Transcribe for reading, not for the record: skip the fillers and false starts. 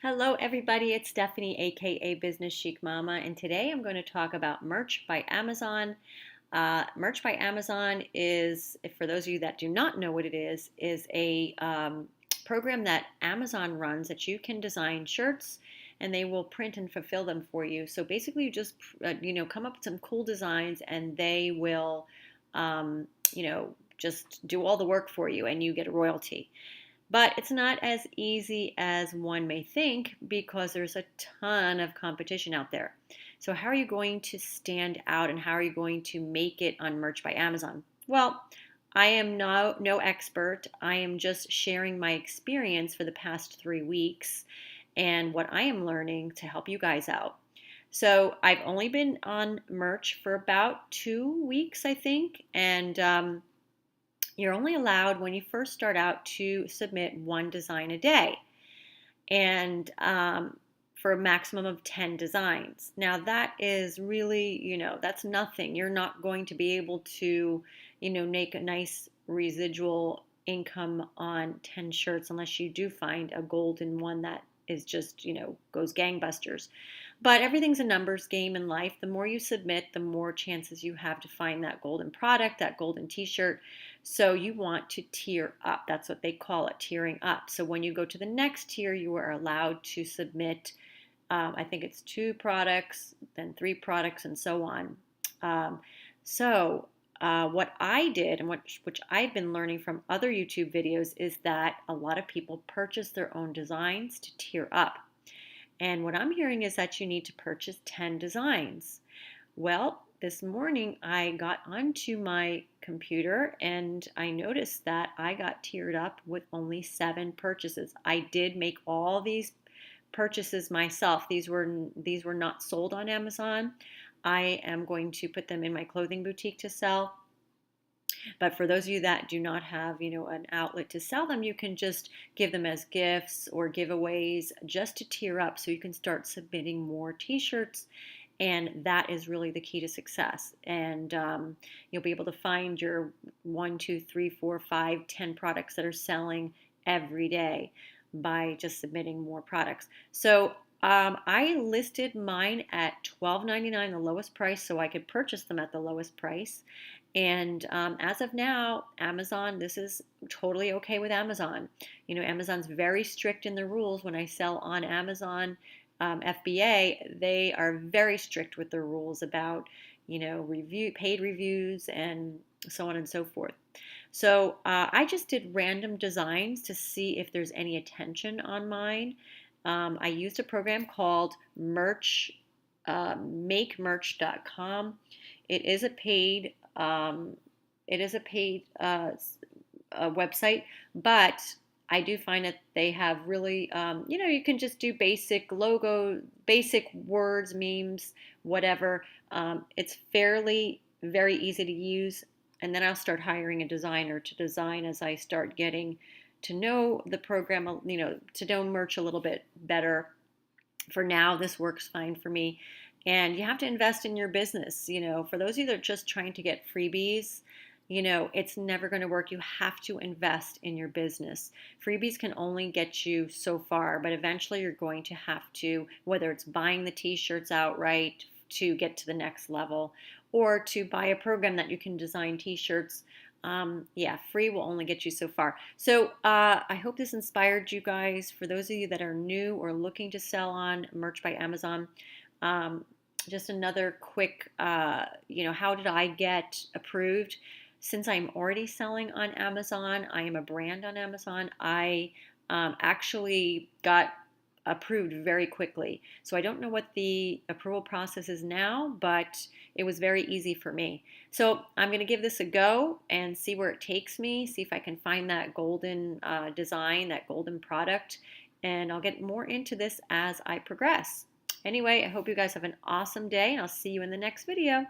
Hello, everybody. It's Stephanie, aka Business Chic Mama, and today I'm going to talk about Merch by Amazon. Merch by Amazon is, for those of you that do not know what it is a program that Amazon runs that you can design shirts and they will print and fulfill them for you. So basically, you just come up with some cool designs and they will just do all the work for you, and you get a royalty. But it's not as easy as one may think because there's a ton of competition out there. So, how are you going to stand out and how are you going to make it on Merch by Amazon? Well, I am no expert. I am just sharing my experience for the past 3 weeks and what I am learning to help you guys out. So, I've only been on Merch for about 2 weeks, I think, and you're only allowed when you first start out to submit one design a day and for a maximum of 10 designs. Now that is really, that's nothing. You're not going to be able to, make a nice residual income on 10 shirts unless you do find a golden one that is just, goes gangbusters. But everything's a numbers game in life. The more you submit, the more chances you have to find that golden product, that golden t-shirt. So you want to tier up. That's what they call it, tiering up. So when you go to the next tier, you are allowed to submit, I think it's 2 products, then 3 products, and so on. What I did, and which I've been learning from other YouTube videos, is that a lot of people purchase their own designs to tier up. And what I'm hearing is that you need to purchase 10 designs. Well, this morning I got onto my computer and I noticed that I got tiered up with only 7 purchases. I did make all these purchases myself. These were not sold on Amazon. I am going to put them in my clothing boutique to sell. But for those of you that do not have, an outlet to sell them, you can just give them as gifts or giveaways just to tier up so you can start submitting more t-shirts. And that is really the key to success. And you'll be able to find your 1, 2, 3, 4, 5, 10 products that are selling every day by just submitting more products. So I listed mine at $12.99, the lowest price, so I could purchase them at the lowest price. And as of now, Amazon, this is totally okay with Amazon. Amazon's very strict in the rules. When I sell on Amazon FBA, they are very strict with their rules about, paid reviews and so on and so forth. So I just did random designs to see if there's any attention on mine. I used a program called MakeMerch.com. It is a paid website, but I do find that they have really, you can just do basic logo, basic words, memes, whatever. It's very easy to use. And then I'll start hiring a designer to design as I start getting to know the program, to know Merch a little bit better. For now, this works fine for me. And you have to invest in your business. For those of you that are just trying to get freebies, it's never going to work. You have to invest in your business. Freebies can only get you so far, but eventually you're going to have to, whether it's buying the t-shirts outright to get to the next level, or to buy a program that you can design t-shirts. Free will only get you so far. So I hope this inspired you guys. For those of you that are new or looking to sell on Merch by Amazon, just another quick, how did I get approved? Since I'm already selling on Amazon, I am a brand on Amazon, I actually got approved very quickly. So I don't know what the approval process is now, but it was very easy for me. So I'm going to give this a go and see where it takes me, see if I can find that golden design, that golden product, and I'll get more into this as I progress. Anyway, I hope you guys have an awesome day, and I'll see you in the next video.